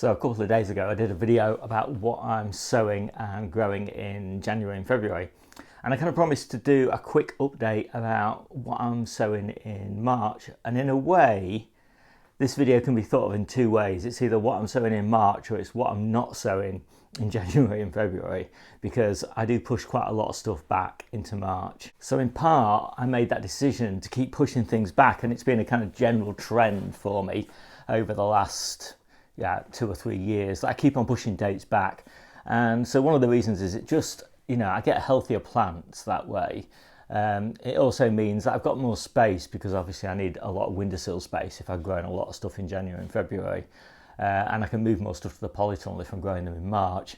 So a couple of days ago I did a video about what I'm sowing and growing in January and February, and I kind of promised to do a quick update about what I'm sowing in March. And in a way this video can be thought of in two ways. It's either what I'm sowing in March or it's what I'm not sowing in January and February, because I do push quite a lot of stuff back into March. So in part I made that decision to keep pushing things back, and it's been a kind of general trend for me over the last 2 or 3 years. I keep on pushing dates back, and so one of the reasons is it just, I get healthier plants that way. It also means that I've got more space, because obviously I need a lot of windowsill space if I'm growing a lot of stuff in January and February, and I can move more stuff to the polytunnel if I'm growing them in March.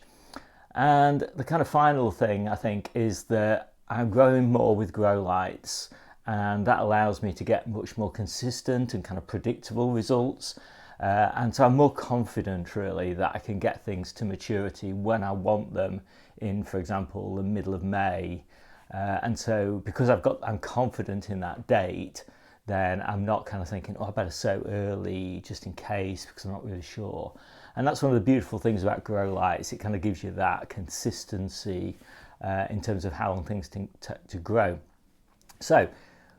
And the kind of final thing I think is that I'm growing more with grow lights, and that allows me to get much more consistent and kind of predictable results. And so I'm more confident really that I can get things to maturity when I want them in, for example, the middle of May. And so because I'm confident in that date, then I'm not kind of thinking, I better sow early just in case, because I'm not really sure. And that's one of the beautiful things about grow lights. It kind of gives you that consistency in terms of how long things to grow. So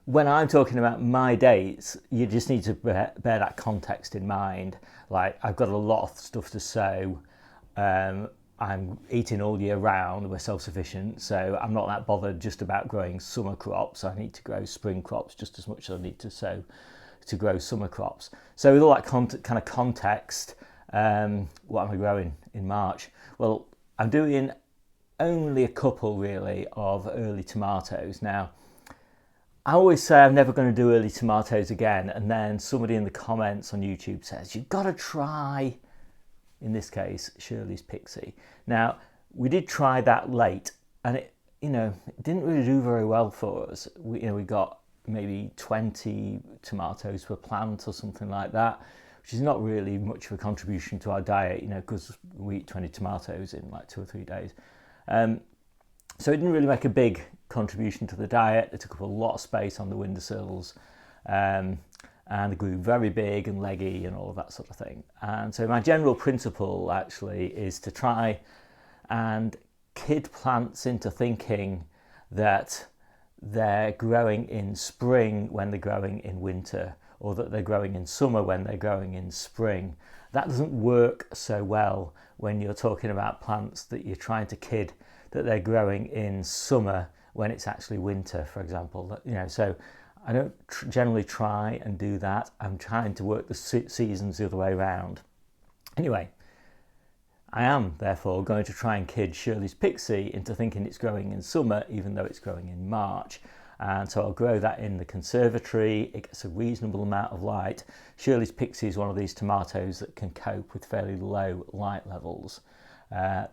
when I'm talking about my dates, you just need to bear that context in mind. Like, I've got a lot of stuff to sow. I'm eating all year round. We're self-sufficient, so I'm not that bothered just about growing summer crops. I need to grow spring crops just as much as I need to sow to grow summer crops. So with all that kind of context, what am I growing in March? Well, I'm doing only a couple really of early tomatoes. Now, I always say I'm never going to do early tomatoes again, and then somebody in the comments on YouTube says, you've got to try, in this case, Shirley's Pixie. Now, we did try that late, and it didn't really do very well for us. We got maybe 20 tomatoes per plant or something like that, which is not really much of a contribution to our diet, because we eat 20 tomatoes in like 2 or 3 days. So it didn't really make a big contribution to the diet. It took up a lot of space on the windowsills, and they grew very big and leggy and all of that sort of thing. And so my general principle actually is to try and kid plants into thinking that they're growing in spring when they're growing in winter, or that they're growing in summer when they're growing in spring. That doesn't work so well when you're talking about plants that you're trying to kid that they're growing in summer when it's actually winter, for example. So I don't generally try and do that. I'm trying to work the seasons the other way around. Anyway, I am therefore going to try and kid Shirley's Pixie into thinking it's growing in summer, even though it's growing in March. And so I'll grow that in the conservatory. It gets a reasonable amount of light. Shirley's Pixie is one of these tomatoes that can cope with fairly low light levels.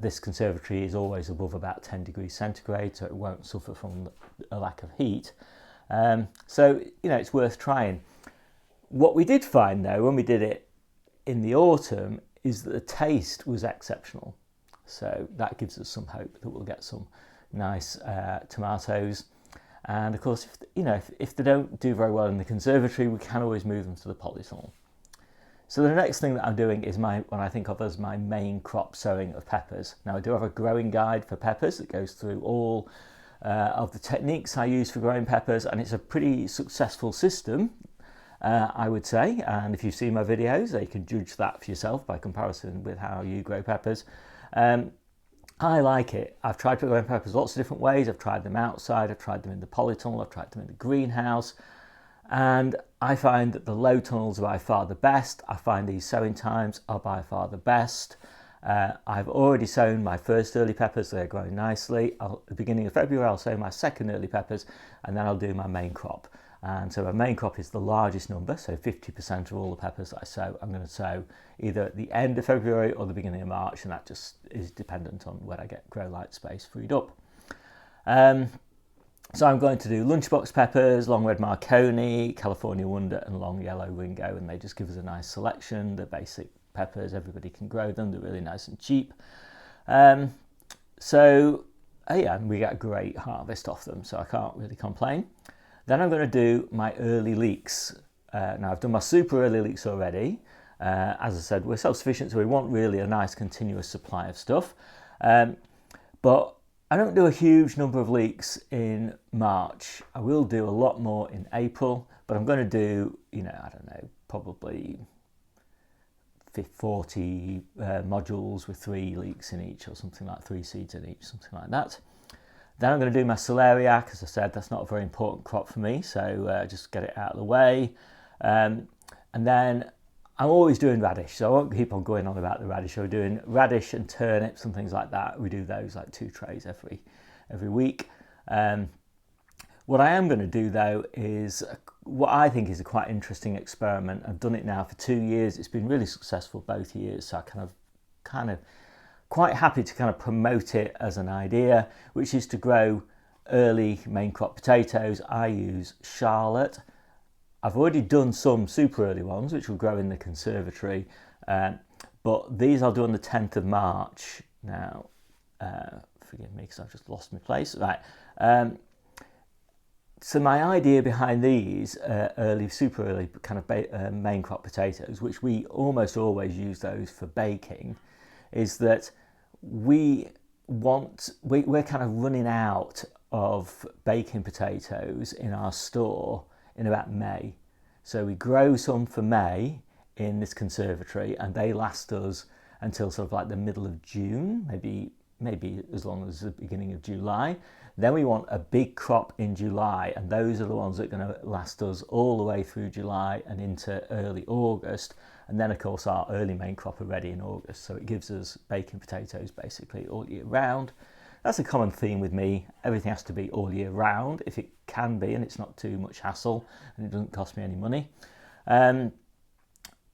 This conservatory is always above about 10 degrees centigrade, so it won't suffer from a lack of heat. So it's worth trying. What we did find though, when we did it in the autumn, is that the taste was exceptional. So that gives us some hope that we'll get some nice tomatoes. And of course, if they don't do very well in the conservatory, we can always move them to the polytunnel. So the next thing that I'm doing is what I think of as my main crop sowing of peppers. Now, I do have a growing guide for peppers that goes through all of the techniques I use for growing peppers, and it's a pretty successful system, I would say. And if you've seen my videos, you can judge that for yourself by comparison with how you grow peppers. I like it. I've tried growing peppers lots of different ways. I've tried them outside, I've tried them in the polytunnel, I've tried them in the greenhouse, and I find that the low tunnels are by far the best. I find these sowing times are by far the best. I've already sown my first early peppers. They're growing nicely. At the beginning of February, I'll sow my second early peppers, and then I'll do my main crop. And so my main crop is the largest number, so 50% of all the peppers that I sow, I'm going to sow either at the end of February or the beginning of March, and that just is dependent on when I get grow light space freed up. So I'm going to do lunchbox peppers, long red Marconi, California Wonder and long yellow Ringo, and they just give us a nice selection. They're basic peppers, everybody can grow them, they're really nice and cheap. And we get a great harvest off them, so I can't really complain. Then I'm going to do my early leeks. Now I've done my super early leeks already, As I said, we're self-sufficient, so we want really a nice continuous supply of stuff. But I don't do a huge number of leeks in March. I will do a lot more in April, but I'm going to do, you know, I don't know, probably 40 modules with 3 leeks in each, or something like 3 seeds in each, something like that. Then I'm going to do my celeriac. As I said, that's not a very important crop for me, so just get it out of the way. And then I'm always doing radish, so I won't keep on going on about the radish. So we're doing radish and turnips and things like that. We do those like 2 trays every week. What I am going to do though is what I think is a quite interesting experiment. I've done it now for 2 years. It's been really successful both years, so I kind of quite happy to kind of promote it as an idea, which is to grow early main crop potatoes. I use Charlotte. I've already done some super early ones, which will grow in the conservatory, but these I'll do on the 10th of March. Now, forgive me because I've just lost my place. Right. So my idea behind these super early kind of main crop potatoes, which we almost always use those for baking, is that we're kind of running out of baking potatoes in our store in about May. So we grow some for May in this conservatory, and they last us until sort of like the middle of June, maybe as long as the beginning of July. Then we want a big crop in July, and those are the ones that are going to last us all the way through July and into early August. And then of course our early main crop are ready in August, so it gives us baking potatoes basically all year round. That's a common theme with me. Everything has to be all year round if it can be, and it's not too much hassle and it doesn't cost me any money.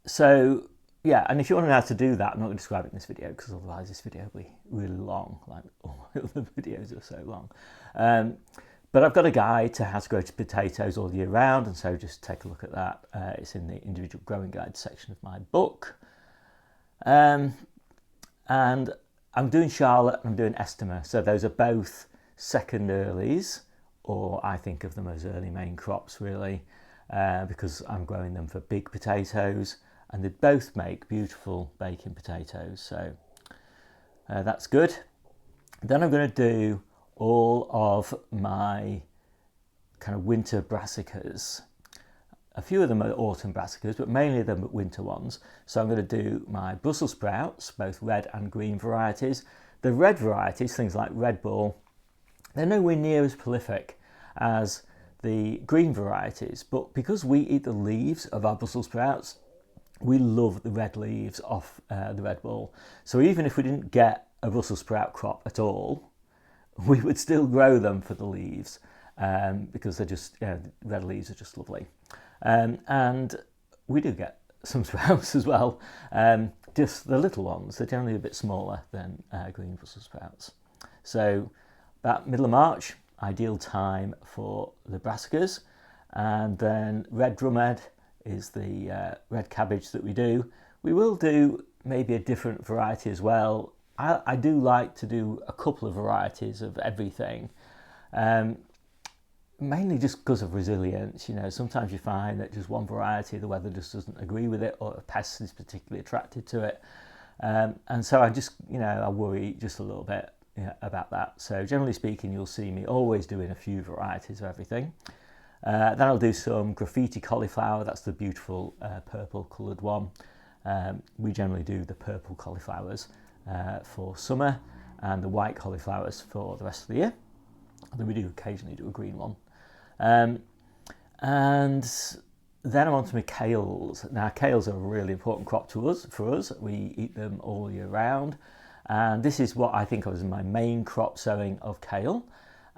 So yeah, and if you want to know how to do that, I'm not going to describe it in this video because otherwise this video will be really long, like all my other videos are so long. But I've got a guide to how to grow potatoes all year round, and so just take a look at that. It's in the individual growing guide section of my book. And I'm doing Charlotte and I'm doing Estima. So those are both second earlies, or I think of them as early main crops really, because I'm growing them for big potatoes, and they both make beautiful baking potatoes. So that's good. Then I'm going to do all of my kind of winter brassicas. A few of them are autumn brassicas, but mainly them are winter ones. So I'm going to do my Brussels sprouts, both red and green varieties. The red varieties, things like Red Bull, they're nowhere near as prolific as the green varieties, but because we eat the leaves of our Brussels sprouts, we love the red leaves off the Red Bull. So even if we didn't get a Brussels sprout crop at all, we would still grow them for the leaves, because they're just, red leaves are just lovely. And we do get some sprouts as well, just the little ones. They're generally a bit smaller than green Brussels sprouts. So about middle of March, ideal time for the brassicas. And then red drumhead is the red cabbage that we do. We will do maybe a different variety as well. I do like to do a couple of varieties of everything, mainly just because of resilience. Sometimes you find that just one variety, the weather just doesn't agree with it, or a pest is particularly attracted to it. And so I just, I worry just a little bit about that. So generally speaking, you'll see me always doing a few varieties of everything. Then I'll do some graffiti cauliflower. That's the beautiful purple coloured one. We generally do the purple cauliflowers for summer and the white cauliflowers for the rest of the year. Although we do occasionally do a green one. And then I'm on to my kales. Now, kales are a really important crop for us. We eat them all year round. And this is what I think of as my main crop sowing of kale.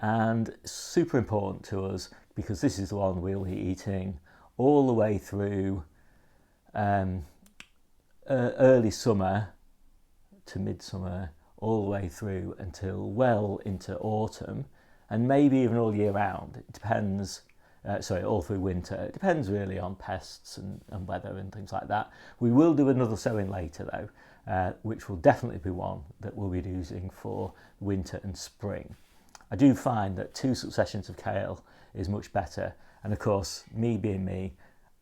And super important to us because this is the one we'll be eating all the way through early summer to midsummer, all the way through until well into autumn, and maybe even all year round. It depends, all through winter. It depends really on pests and weather and things like that. We will do another sowing later though, which will definitely be one that we'll be using for winter and spring. I do find that 2 successions of kale is much better. And of course, me being me,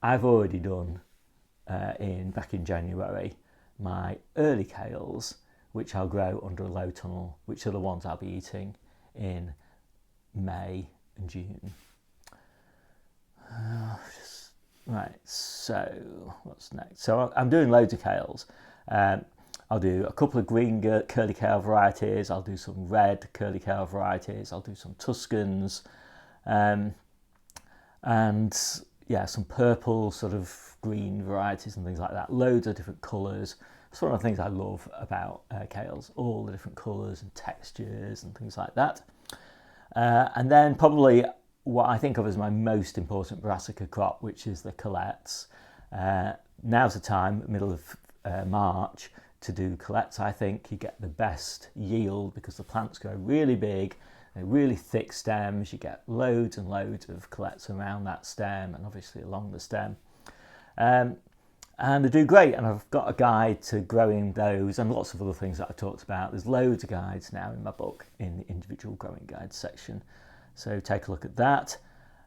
I've already done back in January, my early kales, which I'll grow under a low tunnel, which are the ones I'll be eating in May and June. Right, so what's next? So I'm doing loads of kales. I'll do a couple of green curly kale varieties. I'll do some red curly kale varieties. I'll do some Tuscans, and yeah, some purple sort of green varieties and things like that. Loads of different colours. It's one of the things I love about kales, all the different colours and textures and things like that. And then probably what I think of as my most important brassica crop, which is the colettes. Now's the time, middle of March, to do colettes. I think you get the best yield because the plants grow really big, they're really thick stems. You get loads and loads of colettes around that stem and obviously along the stem. And they do great, and I've got a guide to growing those and lots of other things that I've talked about. There's loads of guides now in my book in the individual growing guides section, so take a look at that.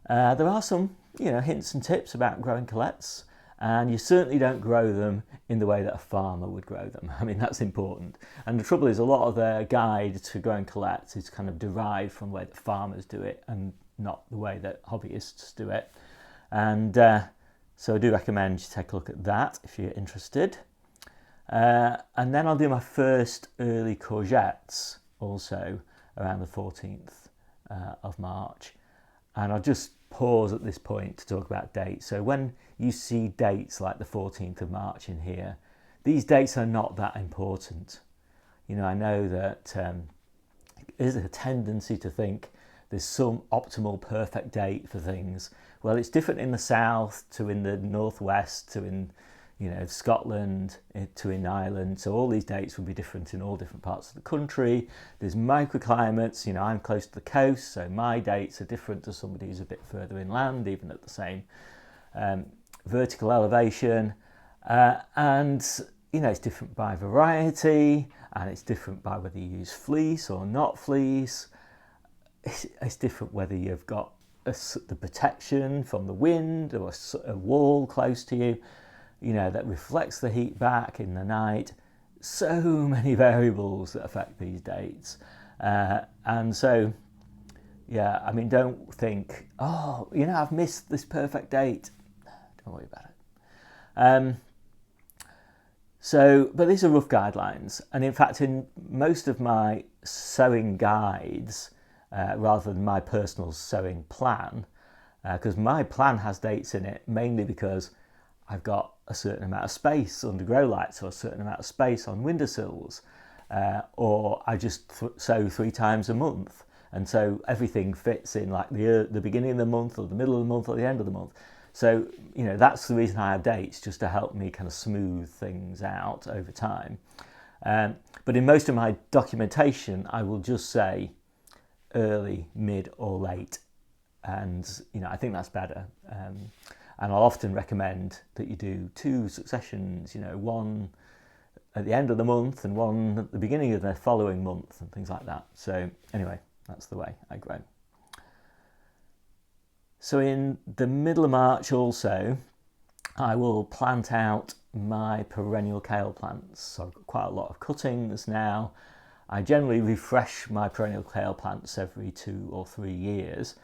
There are some hints and tips about growing colettes, and you certainly don't grow them in the way that a farmer would grow them. I mean, that's important. And the trouble is, a lot of the guide to growing colettes is kind of derived from the way that farmers do it and not the way that hobbyists do it. And so I do recommend you take a look at that if you're interested. And then I'll do my first early courgettes also around the 14th of March. And I'll just pause at this point to talk about dates. So when you see dates like the 14th of March in here, these dates are not that important. I know that there's a tendency to think there's some optimal perfect date for things. Well, it's different in the south to in the northwest to in Scotland to in Ireland. So all these dates will be different in all different parts of the country. There's microclimates. I'm close to the coast, so my dates are different to somebody who's a bit further inland, even at the same vertical elevation. And it's different by variety, and it's different by whether you use fleece or not fleece. It's different whether you've got the protection from the wind or a wall close to you, that reflects the heat back in the night. So many variables that affect these dates. And so, yeah, I mean, don't think, I've missed this perfect date. Don't worry about it. But these are rough guidelines. And in fact, in most of my sowing guides, rather than my personal sowing plan, because my plan has dates in it, mainly because I've got a certain amount of space under grow lights or a certain amount of space on windowsills, or I just sow 3 times a month, and so everything fits in like the beginning of the month or the middle of the month or the end of the month. So that's the reason I have dates, just to help me kind of smooth things out over time. But in most of my documentation, I will just say early, mid or late, and I think that's better. And I'll often recommend that you do 2 successions, one at the end of the month and one at the beginning of the following month and things like that. So anyway, that's the way I grow. So in the middle of March also, I will plant out my perennial kale plants. So I've got quite a lot of cuttings now. I generally refresh my perennial kale plants every 2 or 3 years.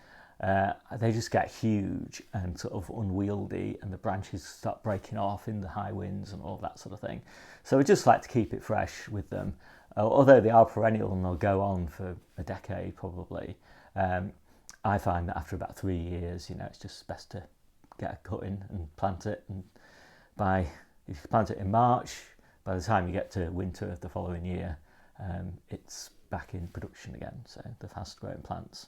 They just get huge and sort of unwieldy, and the branches start breaking off in the high winds and all that sort of thing. So I just like to keep it fresh with them. Although they are perennial and they'll go on for a decade probably, I find that after about 3 years, it's just best to get a cutting and plant it. And if you plant it in March, by the time you get to winter of the following year, it's back in production again. So the fast growing plants.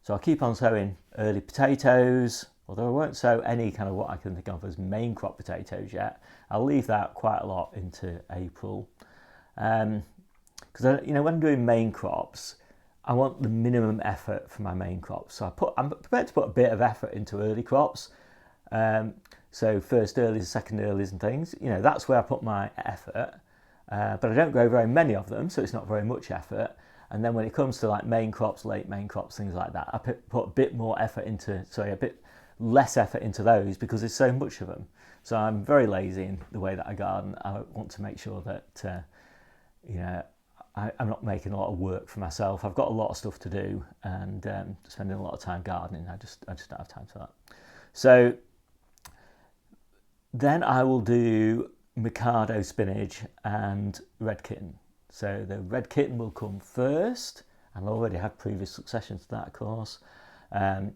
So I'll keep on sowing early potatoes, although I won't sow any kind of what I can think of as main crop potatoes yet. I'll leave that quite a lot into April. Because when I'm doing main crops, I want the minimum effort for my main crops. So I'm prepared to put a bit of effort into early crops. So first earlies, second earlies and things, that's where I put my effort. But I don't grow very many of them, so it's not very much effort. And then when it comes to like main crops, late main crops, things like that, I put a bit more effort into, a bit less effort into those because there's so much of them. So I'm very lazy in the way that I garden. I want to make sure that I'm not making a lot of work for myself. I've got a lot of stuff to do, and spending a lot of time gardening. I just don't have time for that. So then I will do Mikado spinach and red kitten. So the red kitten will come first, and I already have previous succession to that, of course. And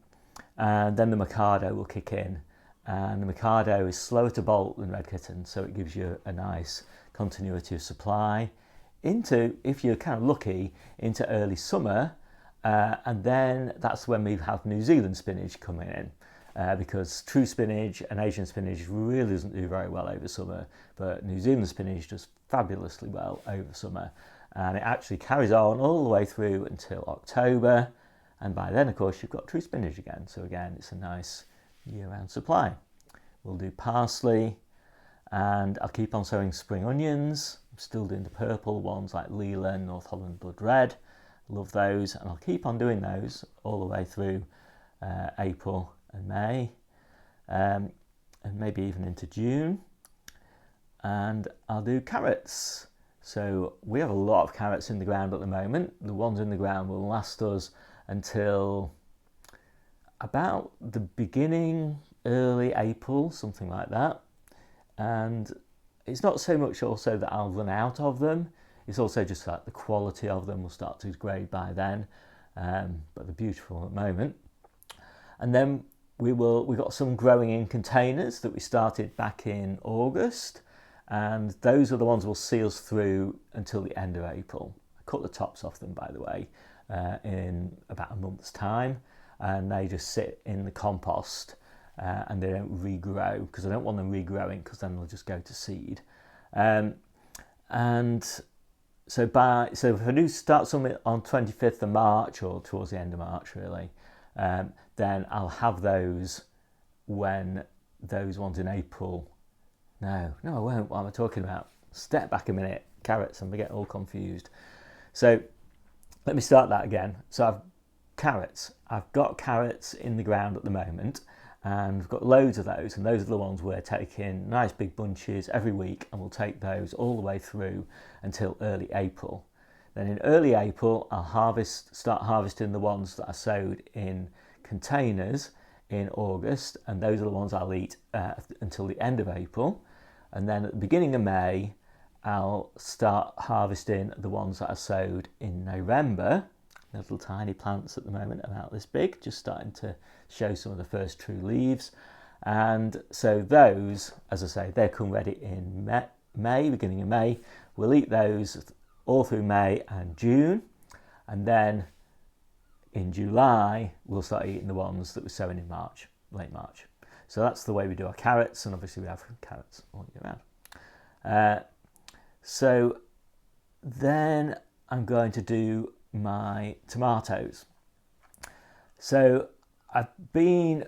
then the Mikado will kick in. And the Mikado is slower to bolt than red kitten, so it gives you a nice continuity of supply into, if you're kind of lucky, into early summer. And then that's when we have New Zealand spinach coming in. Because true spinach and Asian spinach really doesn't do very well over summer, but New Zealand spinach does fabulously well over summer, and it actually carries on all the way through until October, and by then of course you've got true spinach again, so again it's a nice year-round supply. We'll do parsley, and I'll keep on sowing spring onions. I'm still doing the purple ones like Leland, North Holland Blood Red, love those, and I'll keep on doing those all the way through April and May, and maybe even into June. And I'll do carrots. So we have a lot of carrots in the ground at the moment. The ones in the ground will last us until about the beginning, early April, something like that. And it's not so much also that I'll run out of them, it's also just that the quality of them will start to degrade by then, but they're beautiful at the moment. And then we've got some growing in containers that we started back in August, and those are the ones we'll see us through until the end of April. I cut the tops off them, by the way, in about a month's time, and they just sit in the compost, and they don't regrow, because I don't want them regrowing, because then they'll just go to seed. And so if I do start something on 25th of March, or towards the end of March really, then I'll have those when those ones in April. No, I won't. What am I talking about? Step back a minute. Carrots, I'm getting all confused. So let me start that again. So I've got carrots in the ground at the moment, and I've got loads of those, and those are the ones we're taking nice big bunches every week, and we'll take those all the way through until early April. Then in early April, I'll start harvesting the ones that I sowed in containers in August, and those are the ones I'll eat until the end of April. And then at the beginning of May, I'll start harvesting the ones that I sowed in November. Little tiny plants at the moment, about this big, just starting to show some of the first true leaves. And so those, as I say, they come ready in May, beginning of May. We'll eat those all through May and June, and then in July we'll start eating the ones that we're sowing in March, late March. So that's the way we do our carrots, and obviously we have carrots all year round. So then I'm going to do my tomatoes. So I've been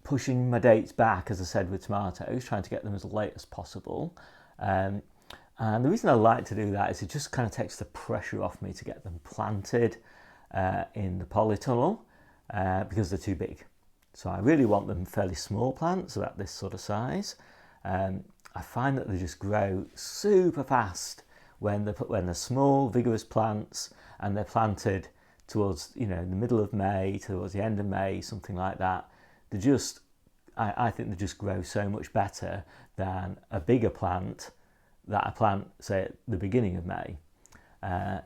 pushing my dates back, as I said, with tomatoes, trying to get them as late as possible. And the reason I like to do that is it just kind of takes the pressure off me to get them planted in the polytunnel, because they're too big. So I really want them fairly small plants, about this sort of size. I find that they just grow super fast when they're small, vigorous plants, and they're planted towards, the middle of May, towards the end of May, something like that. I think they just grow so much better than a bigger plant that I plant, say, at the beginning of May.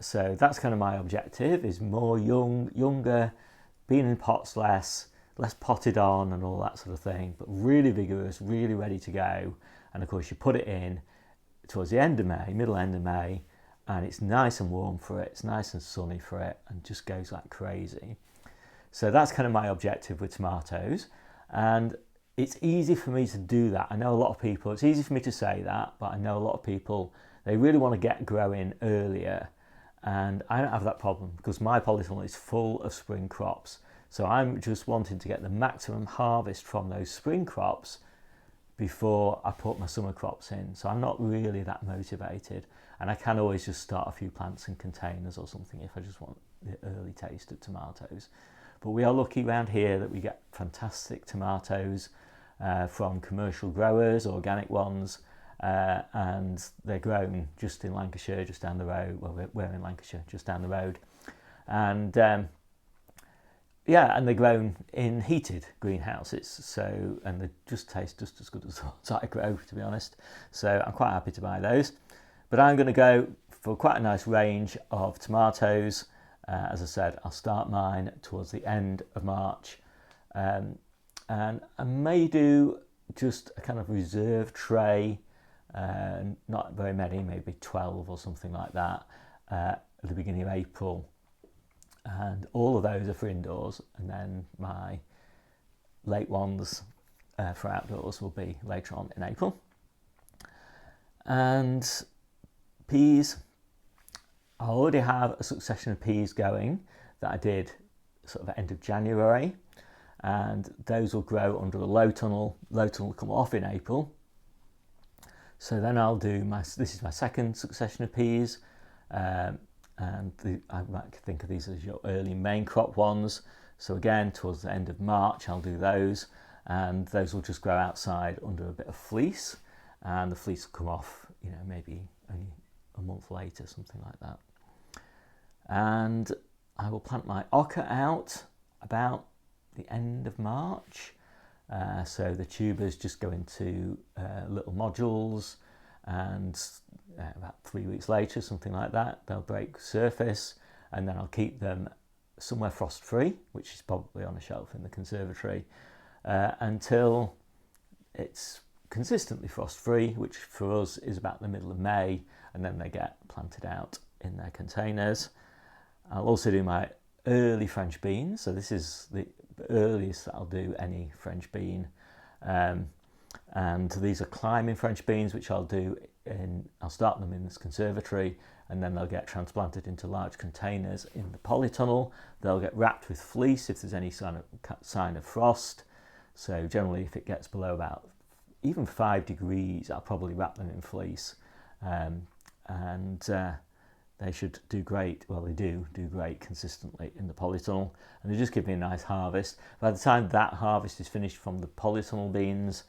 So that's kind of my objective, is more younger, being in pots less potted on and all that sort of thing, but really vigorous, really ready to go. And of course you put it in towards the end of May, middle end of May, and it's nice and warm for it, it's nice and sunny for it, and just goes like crazy. So that's kind of my objective with tomatoes, and it's easy for me to do that. I know a lot of people, it's easy for me to say that, but I know a lot of people, they really want to get growing earlier, and I don't have that problem because my polytunnel is full of spring crops. So I'm just wanting to get the maximum harvest from those spring crops before I put my summer crops in. So I'm not really that motivated, and I can always just start a few plants in containers or something if I just want the early taste of tomatoes. But we are lucky around here that we get fantastic tomatoes from commercial growers, organic ones, and they're grown just in Lancashire, just down the road. Well, we're in Lancashire, just down the road. And yeah, and they're grown in heated greenhouses, so, and they just taste just as good as the ones I grow, to be honest. So I'm quite happy to buy those. But I'm going to go for quite a nice range of tomatoes. As I said, I'll start mine towards the end of March, and I may do just a kind of reserve tray, not very many, maybe 12 or something like that, at the beginning of April. And all of those are for indoors, and then my late ones for outdoors will be later on in April. And peas, I already have a succession of peas going that I did sort of end of January, and those will grow under a low tunnel. Low tunnel will come off in April. So then I'll do this is my second succession of peas. And I might think of these as your early main crop ones. So again, towards the end of March, I'll do those, and those will just grow outside under a bit of fleece, and the fleece will come off, maybe only a month later, something like that. And I will plant my ochre out about the end of March. So the tubers just go into little modules, and about 3 weeks later, something like that, they'll break surface, and then I'll keep them somewhere frost free, which is probably on a shelf in the conservatory, until it's consistently frost free, which for us is about the middle of May, and then they get planted out in their containers. I'll also do my early French beans, so this is the earliest that I'll do any French bean. And these are climbing French beans, which I'll start them in this conservatory, and then they'll get transplanted into large containers in the polytunnel. They'll get wrapped with fleece if there's any sign of frost. So generally, if it gets below about even 5 degrees, I'll probably wrap them in fleece. They should do great. Well, they do great consistently in the polytunnel, and they just give me a nice harvest. By the time that harvest is finished from the polytunnel beans,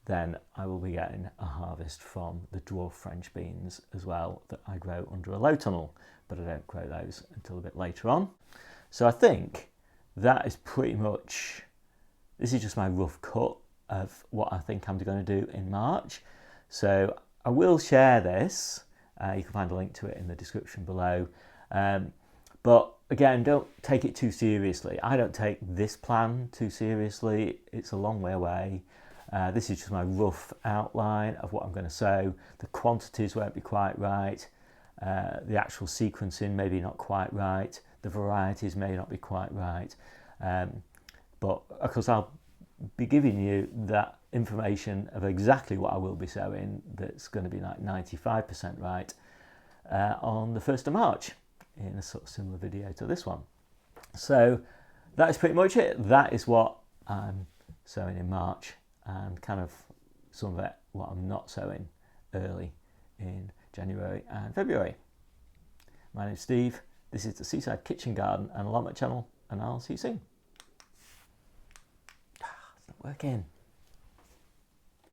then I will be getting a harvest from the dwarf French beans as well that I grow under a low tunnel, but I don't grow those until a bit later on. So I think that is pretty much, this is just my rough cut of what I think I'm going to do in March. So I will share this. You can find a link to it in the description below. But again, don't take it too seriously. I don't take this plan too seriously. It's a long way away. This is just my rough outline of what I'm going to sow. The quantities won't be quite right. The actual sequencing maybe not quite right. The varieties may not be quite right. But of course I'll be giving you that information of exactly what I will be sowing that's going to be like 95% right on the 1st of March in a sort of similar video to this one. So that is pretty much it. That is what I'm sowing in March, and kind of some of it what I'm not sowing early in January and February. My name's Steve. This is the Seaside Kitchen Garden and Allotment channel, and I'll see you soon. It's not working.